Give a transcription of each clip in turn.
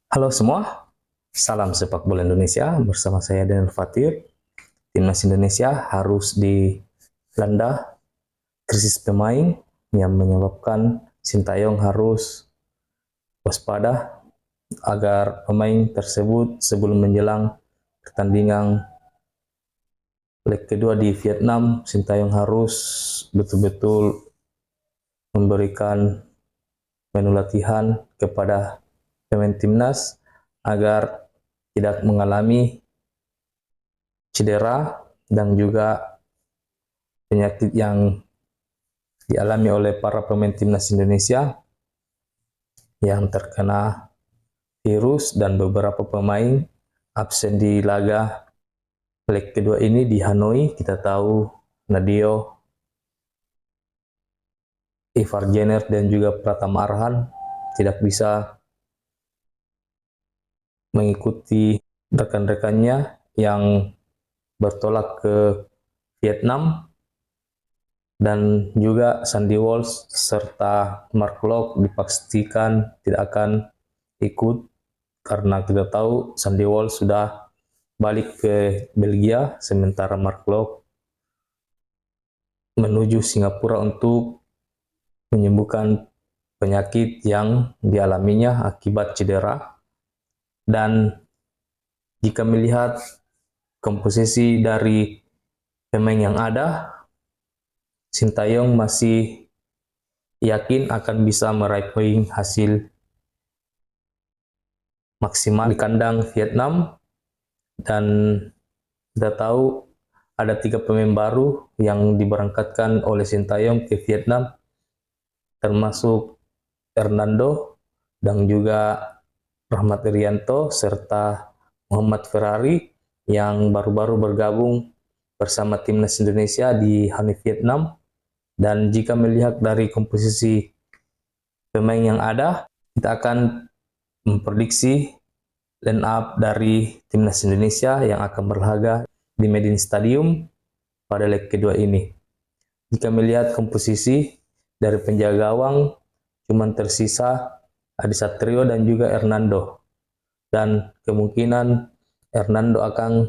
Halo semua, salam sepak bola Indonesia. Bersama saya Daniel Fatir. Timnas Indonesia harus dilanda krisis pemain yang menyebabkan Sintayong harus waspada agar pemain tersebut sebelum menjelang pertandingan leg kedua di Vietnam, Sintayong harus betul-betul memberikan menu latihan kepada pemain timnas agar tidak mengalami cedera dan juga penyakit yang dialami oleh para pemain timnas Indonesia yang terkena virus, dan beberapa pemain absen di laga leg kedua ini di Hanoi. Kita tahu Nadio, Ivar Jenner dan juga Pratama Arhan tidak bisa mengikuti rekan-rekannya yang bertolak ke Vietnam, dan juga Sandy Walsh serta Mark Locke dipastikan tidak akan ikut karena kita tahu Sandy Walsh sudah balik ke Belgia, sementara Mark Locke menuju Singapura untuk menyembuhkan penyakit yang dialaminya akibat cedera. Dan jika melihat komposisi dari pemain yang ada, Sintayong masih yakin akan bisa meraih poin hasil maksimal di kandang Vietnam. Dan kita tahu ada 3 pemain baru yang diberangkatkan oleh Sintayong ke Vietnam, termasuk Hernando dan juga Rahmat Irianto serta Muhammad Ferrari yang baru-baru bergabung bersama timnas Indonesia di Hanoi, Vietnam. Dan jika melihat dari komposisi pemain yang ada, kita akan memprediksi line up dari timnas Indonesia yang akan berlaga di Medin Stadium pada leg kedua ini. Jika melihat komposisi dari penjaga gawang, cuma tersisa Adi Satrio dan juga Hernando. Dan kemungkinan Hernando akan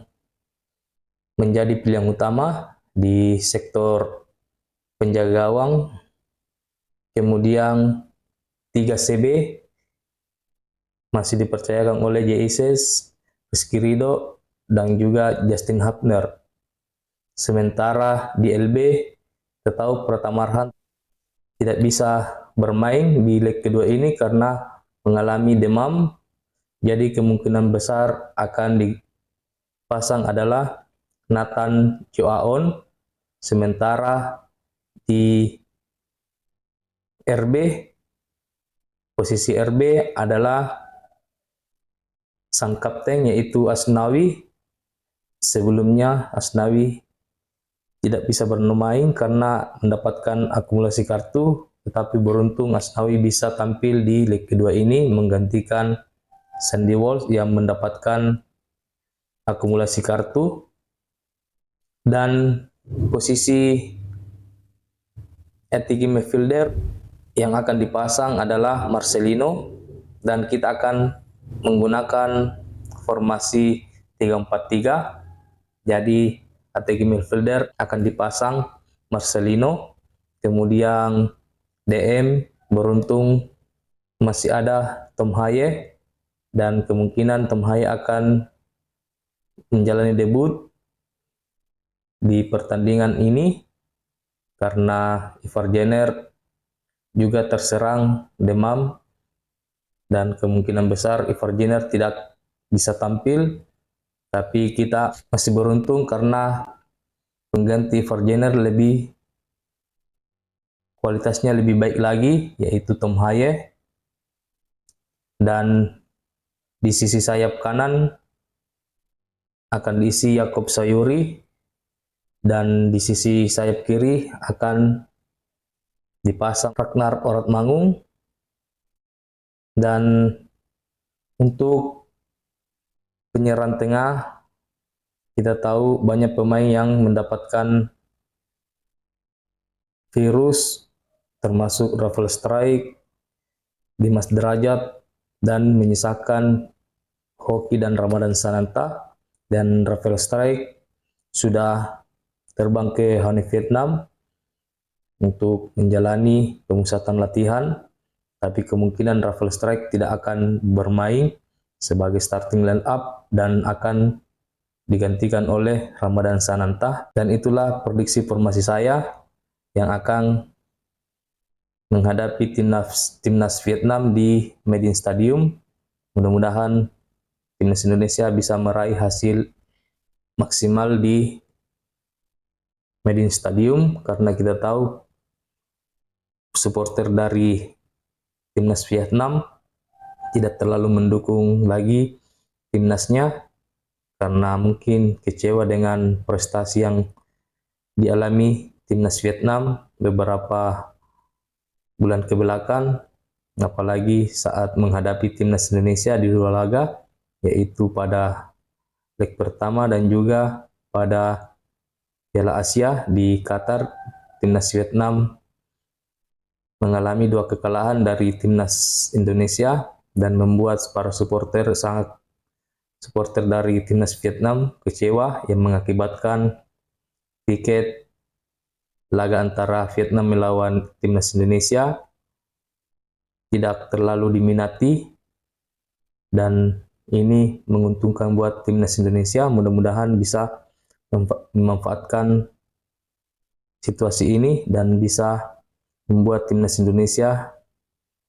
menjadi pilihan utama di sektor penjaga gawang. Kemudian 3 CB masih dipercayakan oleh JICS, Rizky Ridho, dan juga Justin Hapner. Sementara di LB, kita tahu Pratama Arhan tidak bisa bermain di leg kedua ini karena mengalami demam. Jadi kemungkinan besar akan dipasang adalah Nathan Choaon. Sementara di RB, posisi RB adalah sang kapten yaitu Asnawi. Sebelumnya Asnawi tidak bisa bermain karena mendapatkan akumulasi kartu, tetapi beruntung Asnawi bisa tampil di leg kedua ini menggantikan Sandy Walsh yang mendapatkan akumulasi kartu. Dan posisi attacking midfielder yang akan dipasang adalah Marcelino, dan kita akan menggunakan formasi 3-4-3. Jadi attacking midfielder akan dipasang Marcelino, kemudian DM beruntung masih ada Tom Haye, dan kemungkinan Tom Haye akan menjalani debut di pertandingan ini karena Ivar Jenner juga terserang demam, dan kemungkinan besar Ivar Jenner tidak bisa tampil. Tapi kita masih beruntung karena pengganti Ivar Jenner kualitasnya lebih baik lagi, yaitu Tom Haye. Dan di sisi sayap kanan akan diisi Yakob Sayuri, dan di sisi sayap kiri akan dipasang Ragnar Oratmangung. Dan untuk penyerang tengah, kita tahu banyak pemain yang mendapatkan virus, termasuk Rafael Strike, Dimas Derajat, dan menyisakan Hoki dan Ramadan Sananta, dan Rafael Strike sudah terbang ke Hanoi, Vietnam untuk menjalani pemusatan latihan, tapi kemungkinan Rafael Strike tidak akan bermain sebagai starting line up dan akan digantikan oleh Ramadan Sananta. Dan itulah prediksi formasi saya yang akan menghadapi timnas Vietnam di Medin Stadium. Mudah-mudahan timnas Indonesia bisa meraih hasil maksimal di Medin Stadium, karena kita tahu supporter dari timnas Vietnam tidak terlalu mendukung lagi timnasnya karena mungkin kecewa dengan prestasi yang dialami timnas Vietnam beberapa bulan ke belakang, apalagi saat menghadapi timnas Indonesia di dua laga, yaitu pada leg pertama dan juga pada Piala Asia di Qatar. Timnas Vietnam mengalami 2 kekalahan dari timnas Indonesia dan membuat para supporter dari timnas Vietnam kecewa, yang mengakibatkan tiket laga antara Vietnam melawan timnas Indonesia tidak terlalu diminati, dan ini menguntungkan buat timnas Indonesia. Mudah-mudahan bisa memanfaatkan situasi ini dan bisa membuat timnas Indonesia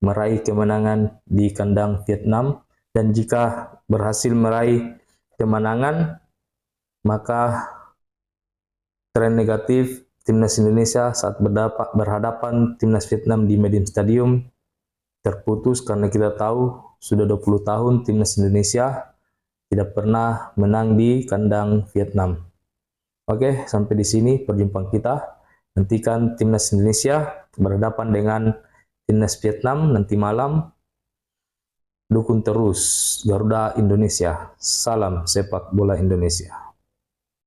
meraih kemenangan di kandang Vietnam. Dan jika berhasil meraih kemenangan, maka tren negatif timnas Indonesia saat berhadapan timnas Vietnam di Medin Stadium terputus, karena kita tahu sudah 20 tahun timnas Indonesia tidak pernah menang di kandang Vietnam. Oke, sampai di sini perjumpaan kita. Nantikan timnas Indonesia berhadapan dengan timnas Vietnam nanti malam. Dukung terus Garuda Indonesia. Salam sepak bola Indonesia.